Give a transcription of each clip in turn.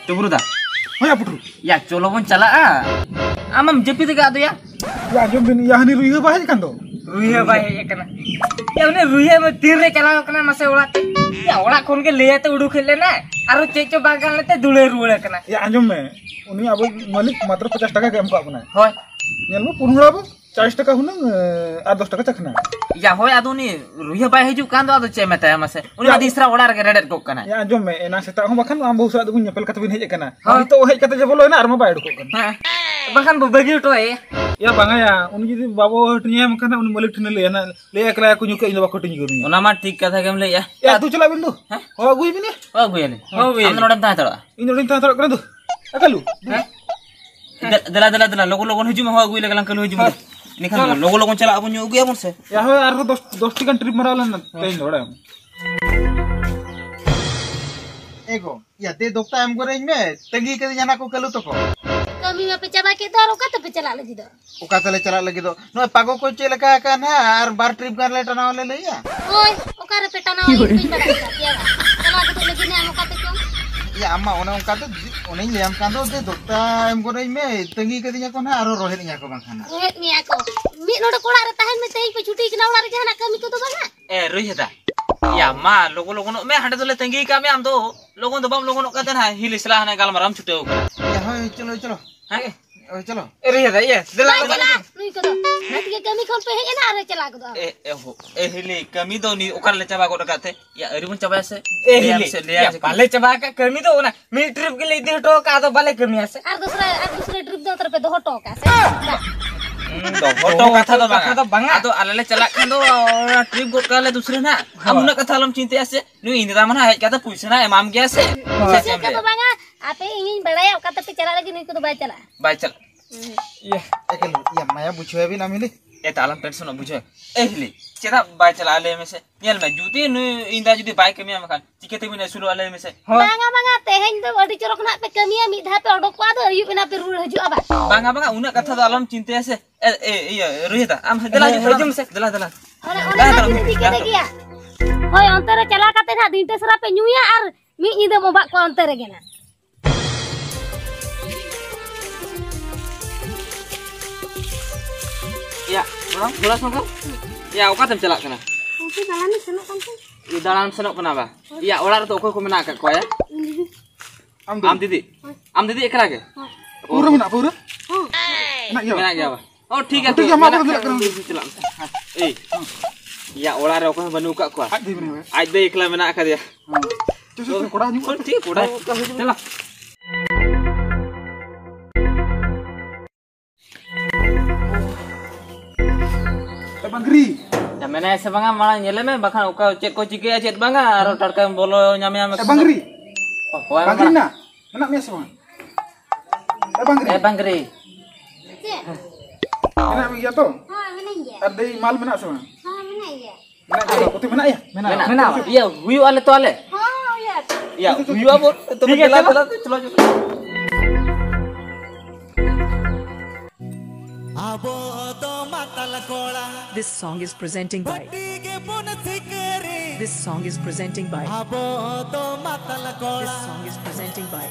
टुबुरुदा होया पुटरू या चलो बन चला आमम जपिद का दो या जो बिन या हनी रुई बाहे kan do रुई बाहे कना या उन्हें रुई में तीर रे चला कना मसे ओड़ा या ओड़ा खोन के ले ते उडू खेले ना आरो चेचो बागान लेते दुले रुले कना या आंजम में उनी अब मालिक मात्र 50 टका के हमको अपना होय नेल में पुनड़ा अब 40 टका हुनंग आ 10 टका चखना या होय आदो नी रुई बाहे हिजु कान दो आदो चे मते मसे उनी मा दिसरा ओड़ा रे रेडेट को कना या आंजम में एना सेता हम बखन आम बहु साद गुन पेल कत बिन हेज कना तो हेज कत जे बोलो ना आर मा बायड को कना बखन बबगी तो या बांगाया उन जदी बाबो हटनिया मखना उन मालिक ठने ले ना ले एकला को नुके इन बाको टिंग गुनी ओना मा ठीक कथा केम ले या तू चला बिंदु हो गुई बिनी हो गुई ले हम नोडम ता तड़ा इन नोडम ता तड़ा करे दो अकलू दला दला दला लोगो लोगन हिजु में हो गुई लगला कल हिजु में निखन लोगो लोगन चला अपन उगया मन से या हो आर 10 टिकन ट्रिप माराला ना तेन नोडा एगो या दे दोक्ता एम गोरेज में तंगी के जाना को कलु तो को कमी में पे चबा के दर ओका पे चला लगी दो ओका तले चला लगी दो नो पागो को चेलका का ना आर बार ट्रिप कर ले टना ले लइया ओय ओका रे पेटा ना ओई पिन बड़ा या चला के लगी ना ओका पे क्यों या अम्मा ओने ओका तो ओने ले हम कांदो दे दोक्ता एम गोरेज में तंगी के दिया को ना आरो रोहे दिया को बाखाना रोहे मिया को मी नोड कोड़ा रे ताहन में तेई पे छुटी के ना ओड़ा रे जहना कमी को तो बना ए रोहिता या मा लोगो लोगन में हंडे तले तंगी का में हम तो लोगन तो बम लोगन का देना हिलिसला हने गाल मरम छुटे हो या हो चलो चलो हां चलो ए रोहिता ये दिला नुई को दो नत के कमी खोल पे है ना रे चला को दो ए हो ए हिली कमी दो नी ओकर ले चबा को डकाते या अरिबन चबा से ए हिली या बाले चबा का कमी दो ना मी ट्रिप के लिए दे टो का तो बाले कमी आसे और दूसरे ट्रिप दो तर पे दो टो का से दो फोटो कथा तो बांगा तो आले चला खान दो ट्रिप को काले दूसरे ना हम उना कथा लम चिंते आसे नु इंदिरा मना है क्या तो पैसा ना एमाम गया से का तो बांगा आपे इंगिन बड़ाया ओका तो पे चला लगी नुई को तो बाय चला ये एकल या माया बुझे भी ना मिली ए तालम टेंशन बुझे ए हिली चेदा बाय चला आले में से नेल में जुती नु इंदा जुदी बाय कमिया मखान चिकेते बिना सुरो आले में से बांगा तेहेन दो अडी चरक ना पे कमिया मिधा पे ओडक को दो अयु बिना पे रुल हजु आबा बांगा उना कथा तो आलम चिंते आसे ए रोहिता आम दला हजम से दला ओने दिके देगिया होय अंतर चला काते ना दिनते सरा पे नुया आर मी इदे मोबा को अंतर गेना या बोला संग या ओका तम चला कना उनके दालान सनो कांते ई दालान सनो कना बा या ओला तो ओको को मेना का कोया आम दीदी एकरा के पूरा मेना पूरा ना मेना गया बा ओ ठीक है तो मा को चला ए या ओला रे ओको बनु का को आज दे एकला मेना का दिया तो कोड़ा नी ठीक कोड़ा चला बंगरी या मैंने ऐसे बांगा मारा नेले में बखान ओका चेक को चिके चेत बांगा आरो टड़का बोलो न्यामे बंगरी होय बंगरी ना मना में से बंगरी मना में या तो हां मने या अदे माल मना से हां मने या मना कोते मना या मना ये हुई वाले तो वाले हां या हुई वो तो चला चलो This song is presenting by This song is presenting by This song is presenting by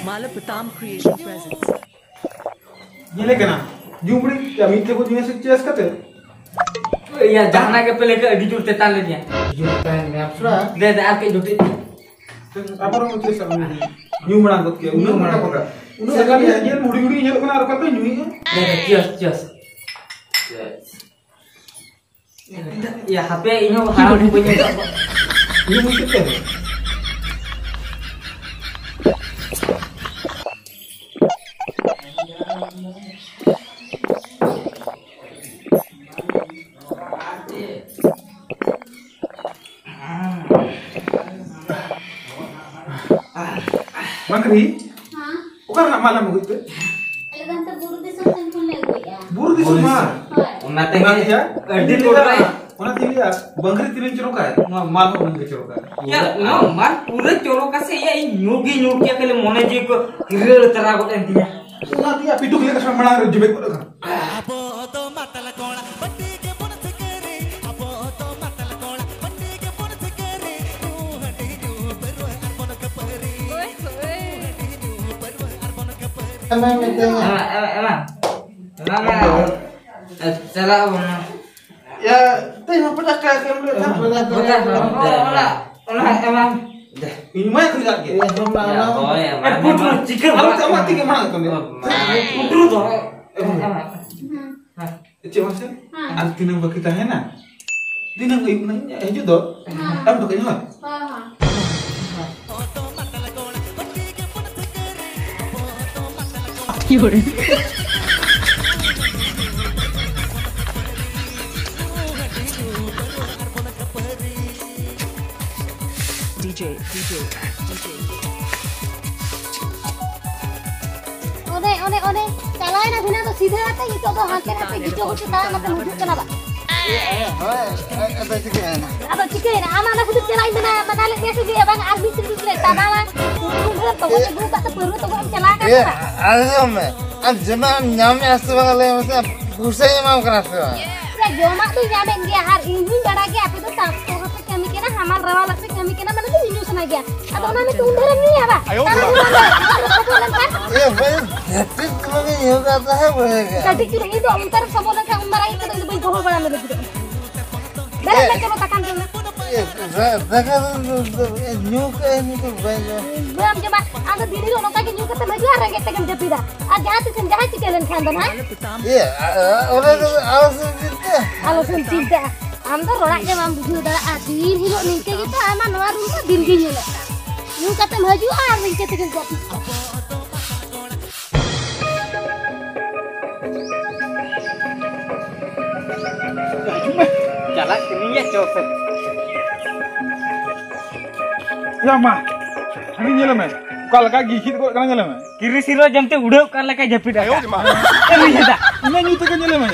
Malaputam Creation Presents. ये लेके ना जुमड़ी या मीठे को दुनिया से चेस करते या जहाना के पहले के अडी जुड़ते तान ले दिया जुड़ता है मैं अप्सरा दे आके जुटी अपर मुझे सब न्यू बना दो के उन्होंने बना होगा उन्होंने कहा ये मुड़ी ये लोग ना रखा तो न्यू ही दे चस या हापे इनो हारा पुnya ये मुझे क्या है बंगरी हां ओकर ना मालूम होई तो एगन तो बुरु दिसो तन ले गया बुरु दिसो मा उन्नते क्या अडी कोड़ा ओना तिलिया बंगरी तिलिन चरो का माल हो बंगरी चरो का या नो मार पूरे चोरो का से या न्यूगी न्यूगी के मोने जी को हिरेल तरह को एंतिया ओना तिया पिटू के कसम बना रे जिबे को अबो तो मतल कोड़ा बट्टी के पुन सिकरे अबो तो मतल कोड़ा बट्टी के पुन सिकरे तू हटी जो पर अपन के पर चला बोलना Ya, teh pedas kayak kamu lihat ini mah kerja lagi. Chicken Kamu sama tiga mana tuh? पुटरू तो Cuma sih, anti nang kita hena. Di nang ibu nang hijau tuh, kamu tuh kayaknya. DJ. ओने चलाए ना बिना तो सीधे आते ये तो हाथ पे गिचो को चला मतलब मुझे चला बा अब चिके ना आमा ना कुछ चलाई बना ले कैसे भी अब आर्मी से ले तादा ना तो वो ग्रुप का तो पूरा तो हम चला कर Ayo me, zaman nyamnya asal masa pusing mau kerasa. ये जो मा तो जाबे इंडिया हर इंजन बड़ा के आप तो साफ तो कमी के ना हमार रवा लगते कमी के ना मैंने तो न्यूज़ सुना गया अब ओना में तुम धर नहीं आवा ये भाई हैप्पी तुम्हें ये करता है बोलेगा कटी की ये तो अंतर सब बोला था उमरा ही तो भाई बहुत बड़ा मेरे को मेरे में चलो तकान देना ये देखा न्यू के नहीं तो भाई हम जब आगे दीदी लोगों का न्यू करते मजा आ रहा है तकन जपीदा आज जहां से जहां चिकन खान दो ना ये और आलो सुन चिंता हम तो रोड़ा के हम बुझू दा दिन हिलो निके की तो आमा नवा रूम का दिन की हिलो न्यू करते मजू आ निके तकन जपी चला किनिया चौक Ya mah, ini nyala mah. Kalau kaki gigit kok kan nyala mah. kiri siro jamte udah kan leka japit Ayo mah. iya dah Ini nyutu kan nyala mah.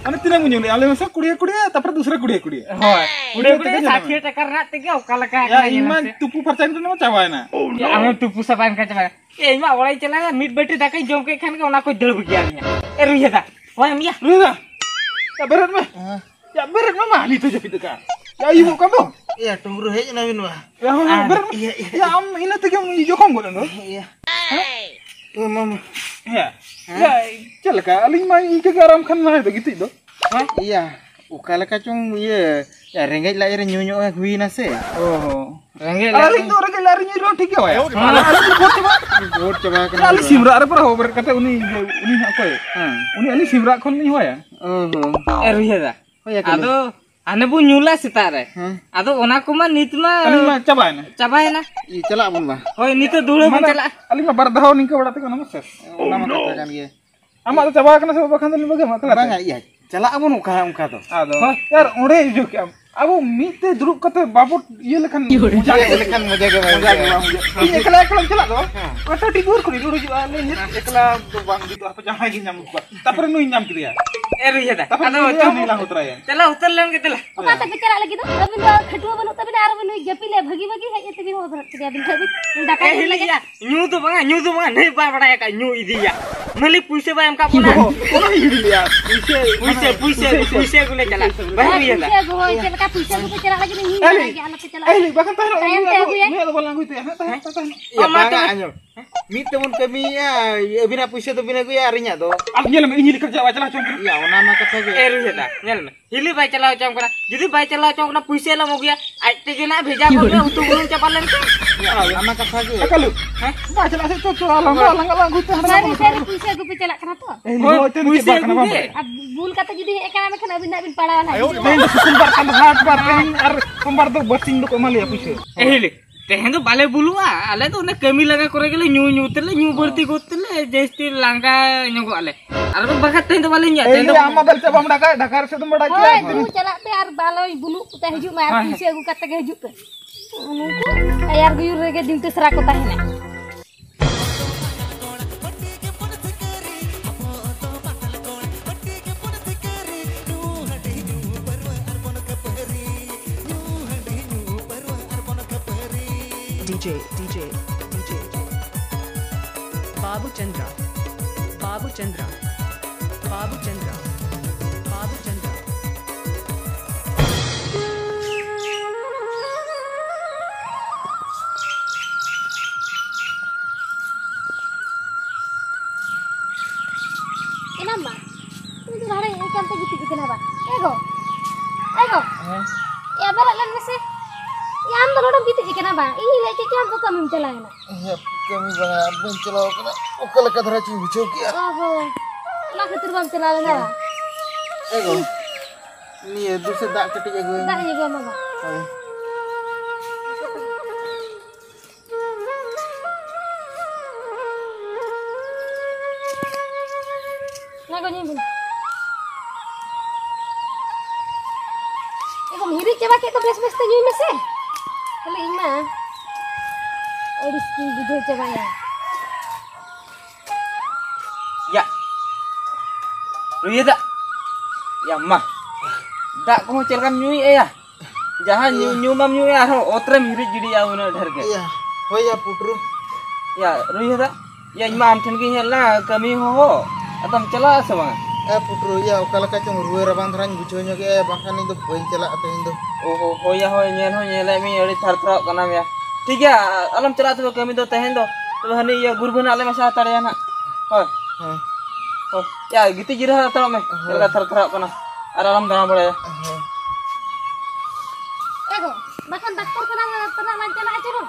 Ane tidak menyulit. Ale masa kuliah, tapi दूसरा kuliah. hoy udah 60 टका रात के ओका लका Ya iman tupu percaya itu nama cawa na. ya ame tupu saban ka chama ए मा alloy चला meet battery दाkai जम के खान के ओना को दल बगिया ए रुया दा होय मिया Rida, ya berat mah. Ya berat mah mah itu japit kan. Ya ibu kamu. ya tunggu aja namin mah. Ya berat. Ya am ini tuh yang jokong gue dong. Iya. Mama. Ya. Ya, celaka. Aling mah itu garam kan mah begitu itu. Iya. Ukala kacung iya. Ya renggak lah ya nyonyo hui nase. Oh. Range Aling tuh orang larinya dong tiga ya. Aling buat coba. Coba Ali simra ada pernah berkata ini apa ya? Ini ali simra kon nih ya. Oh. ए रुया दा Oh ya आदो आने बु न्यूला सितारे आदो ओना को मा नित मा Ali mah coba na. चाबाय ना Iya celak pun mah. होय नित दुळे बन चला Ali mah bardahau nih ke berarti kan mas. Nama katakan dia. Amak tuh coba kan sebab kan tadi bagaimana kelas. Bang iya. Celak pun uka tuh. Aduh. Yar ore juk Aku mite duduk kata babut iya lekan. Kan mau jaga Ini kalau celak tuh. Kata tidur kau tidur juga nih. Kalau tuh bang gitu apa jangan lagi nyamuk gua. Tak perlu nyam gitu ya. ए रुया दा Tapi आदो dia hilang utraya. चला उतर लेन के चला ओका तक चला लगी तो अबिन खटुआ बनो तबिन आर बनो जपीले भगी है ये तबिन हो भरत के अबिन तबिन डाका ए हिलिया न्यू तो बंगा नहीं बा बड़ा का न्यू इदिया मली पुइसे बा हमका पुना Orang hidup ya. पुइसे गुले चला भाई रुया दा पैसे गो चल का पैसे को चला लगी नहीं लगी आना पे चला Bahkan tahu. Ini ada bolang gitu ya. Ya bangga anyo. Mi temun kami ya bina puisi tuh bina gue ya harinya tuh. Aku nyala ini kerja wajah lah cuma. Ya nama kata gue. ए रुया दा nail में हिली भाई चलाओ चम करा जदी भाई चलाओ चम करा पुइसे ला हो गया आते जो ना भेजा को उतु गुनु चपालन का Ya nama kata gue. Kalau, baca lah itu tuh alang gitu. सारी सारी पैसे को पे चला करना तो पुइसे गुगे अब बुल का तो जुदी एकरा में खाना बिन बिन पड़ा ना Main sumbar kan hat bar ar sumbar tuh bersing tuh kemali ya puisi. ए हिली तेहें तो बाले बुलुआ आले तो ने कमी लगा करे गेले न्यू तेले न्यू भर्ती करतेले जेस्ती लांगा न्यू आले अरे तो बखत तेहें तो बाले न्या तेहें तो Ama bal coba Dakar से तुम बड़ा ओए तू चला पे यार बालो बुलु कुता हिजु मा पैसे को कत के हिजु पे उनको यार गुयुर रे के दिन ते सरा को ताहे ना DJ Babu Chandra Kenapa? Itu hari ini kan gitu kenapa? Ego. Ya balik sih. Ya am तो लोडम gitu kenapa? Ini lagi kan tuh kami mencelain. Iya, kami banget mencela kena. Okala kadra cing bucu kia. Oh. Lah keterbang mencelain lah. Ego. Ini itu sedak cetik ego. Tak juga mama. Nah, kau nyimpen. Ego mirip coba kita beres-beres tu nyimpen sih. Kalau ima, harus dibujuk coba ya. Ya. Ruya tak? Ya mah. Tak kau celkam nyui ya. Jangan nyumam nyui aro otre mirip jadi ya una dharke. Iya. Oh ya putru. Ya ruya tak? Ya ima am thengki hela kami ho. Atam cela sama. Putru ya okala kacung ruwe rabang tharang bucunya ke bahkan itu bain celak atau itu. Oh hoya nyel mi ori thar kana ya. ठीक है आलम चला तो कमी तो तहन दो तो हने ये गुरबन आले मसा तड़या ना हो हो या गीती जिरा तड़ में लगा थर कना और आलम दाना बड़े Ego, bahkan dokter pernah lancana aja dong.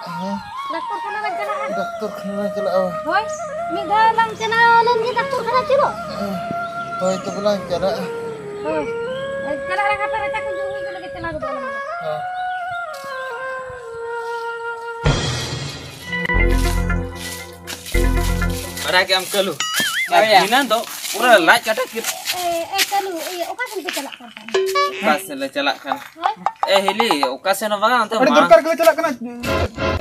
Dokter pernah lancana. Dokter kena celak. Hoi, mi dah lancana ni dokter pernah aja dong. Oh itu pulang celak. Hoi, kalau orang kata recak kunjungi kalau kita nak doang. बड़ा के हम कलू बिना तो पूरा light काटा कि Kalau oka sampai celak kan. कासे ले चला खान ए हिली ओकासे न बगा अंत Ada dokter kalau celak kena.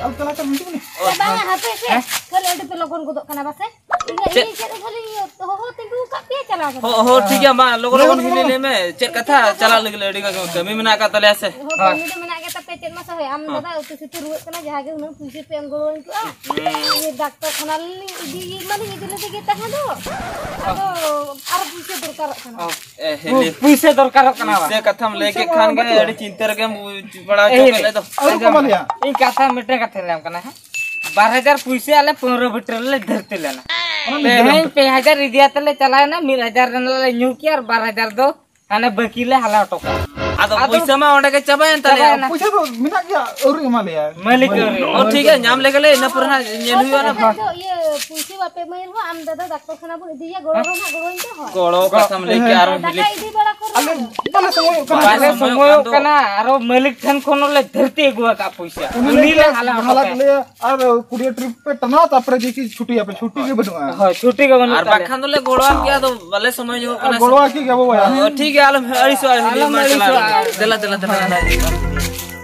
Al celak kan macam ni. Bang, apa sih? Kalau ada pelogon godok kana base. Ini cek kali ho tinggu kat dia celak. हो ठीक है मां लोगन हिली ले में चेक कथा चला लगे लेडी का कमी में ना का तले से Ho kami dah menak kata pecet masa he am dada utu situ ruwet kana jahage unang puisi pe anggolon itu Ini dokter kana di mana itu lagi kita hado. Aduh, ar puisi dorkar kana. ए हिली पैसे दरकार कना बा से कथा में लेके खान गए अड़ी चिंतर के बड़ा चौक ले तो Ayo kau malia. ई कथा मिटे कथे लेम कना है 12000 पैसे आले 15 बिटर ले धरते लेना बहन पे 1000 इदिया तले चला ना 1000 ले न्यू की और 12000 दो हने बकीले हाला टोका आदो पैसा में ओंडे के चबायन तले Puisa tu minat dia orang malia. मालिक ओ ठीक है नाम लेके ले ना पुरना नेल हुआ ना Iya, puisi bape main ho am dada dokter kana pun dia goro itu ho. गोड़ो कथा में लेके आ रहा Daka idi bala ko. Mana semua kena. बारे समय कना आरो मालिक ठन कोनो ले धरते गुआ का पैसा उनी ले हाला हालात ले और कुड़िया ट्रिप पे तना तापरे देखी छुट्टी अपन छुट्टी के बनुआ. हां छुट्टी का बन और बाखान तो ले गोड़वा किया तो भले समय जो कना गोड़वा की क्या वो यार. ठीक है आलम अड़ीसो दिला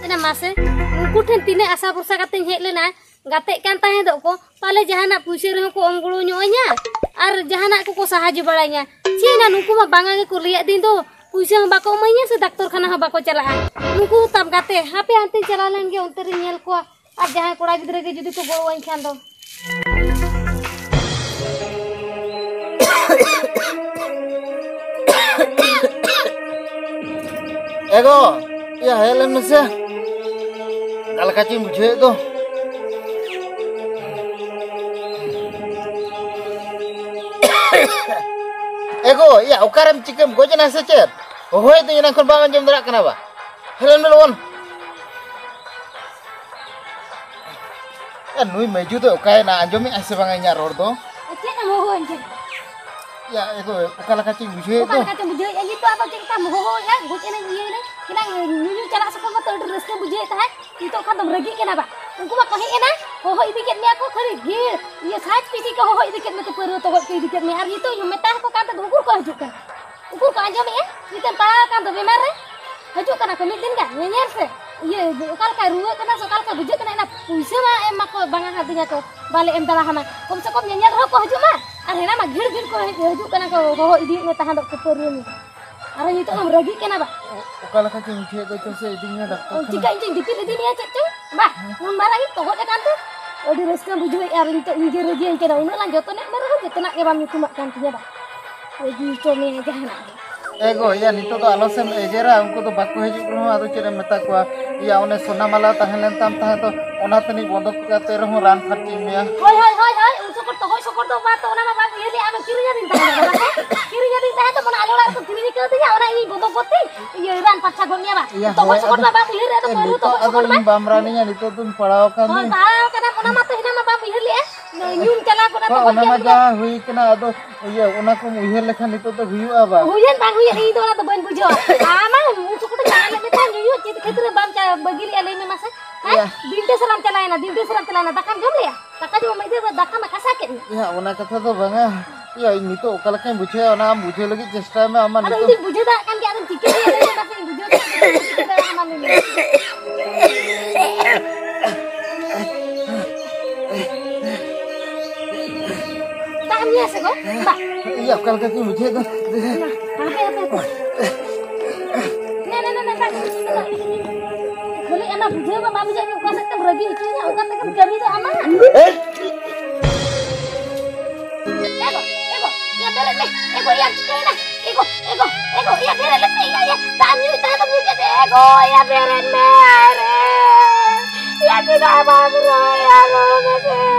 Ina mase, unku ten tine asa bursa kateng hek lena, gatek kan tahe dok ko, pale jahana puisi reho ko onggolo nyonya, ar jahana ko sahaja balanya. Cina nungku ma bangang ko liat din do, puisi ma bako manya se dokter kana ha bako calaan. Nungku tam gate, hape ante calalan ge onter nyel ko, ar jahan koda gidre ge judi ko bolwain khan do. Ego, ya Helen masa. Kalau kacing bujuk itu. Ego, ya ukaram cikam gojen asa cet. Oh itu yang kon bangun jam berak kenapa? Helen melon. Ya nui maju tu ukai na anjomi asa banganya road tu. Cina moho anje. Ya ego, kalau kacing bujuk itu. Bukan kata bujui yang itu apa kita moho ya, gocena iya ni. Kena nyunyu cala sekolah mata dress ke bujui tahan. Itu kan tu beragi kenapa? Unku mak kahe kena. Hoho idiket ni aku khari gir. Iya saat piti ke hoho idiket ni tu peru tu ke idiket ni. Hari itu yang metah aku kan tu ukur ko hajukan. Ukur ko anjam ya. Kita para kan tu bemar eh. Hajukan aku mitin kan. Nyer se. Iya, kal ka ruwe kena sokal ka bujui kena na puisi ma emak ko bangang hatinya ko. Balik em dalah hama. Kom se kom nyer ho ko haju ma. Akhirnya mah gir ko hajukan aku hoho idiket ni tahan dok ke peru ni. Arah itu kan beragi kenapa? Kalau kacing bujuk itu saya idingnya dokter. Jika ini dikit ini ya cek cek, bah, barang itu kok kan tuh, di restoran bujui arah itu injil lagi yang kena unek lanjut nek merah jatuh nak kebam itu makan tiga bah, lagi cumi aja nak. Ego, ya nito to alosem ejera unko to bako hejuk rehon ado chere meta kwa ya one sona mala tahen len tam tahe to ona tani bondok kate rehon ran kharti meya. Hoi, untuk sokor to ba to ona ma ba yeli ame kirinya din ta to mona alola to kiri ke tinya ona ini bobo poti iya ran pacha gomnya ba to sokor ba yeli to baru to sokor ba bamraninya nito tuh padaw kan oh tahu kana ona ma to hina ma ba yeli nyum chala ko na to ona ma ja hui kana ado iya ona ko muhir lekhan nito to huyu'a ba hujan bang hujan itu ona to ban bujo ama sokor to jana me tan yuyu chit khetre bam cha bagili ale me masa dinte salam chalaina dakam jom liya taka jom mai de dakam ma kasake ya ona katha to banga iya nito okala kan bujhe ona am bujhe lagi chesta me ama ada nito ini bujhe da kan ki ada chike ni ale masa bujhe da ama me tak ni ase ko ba iya okala kan bujhe to apa na boleh enak bujhe ba bujhe ni ko sakta beragi ichnya uka tak kami to ama ya bere le ego ya kena ego ya bere le ya tani ta to bujhe de ego ya bere mere ya tidak apa bro ya lo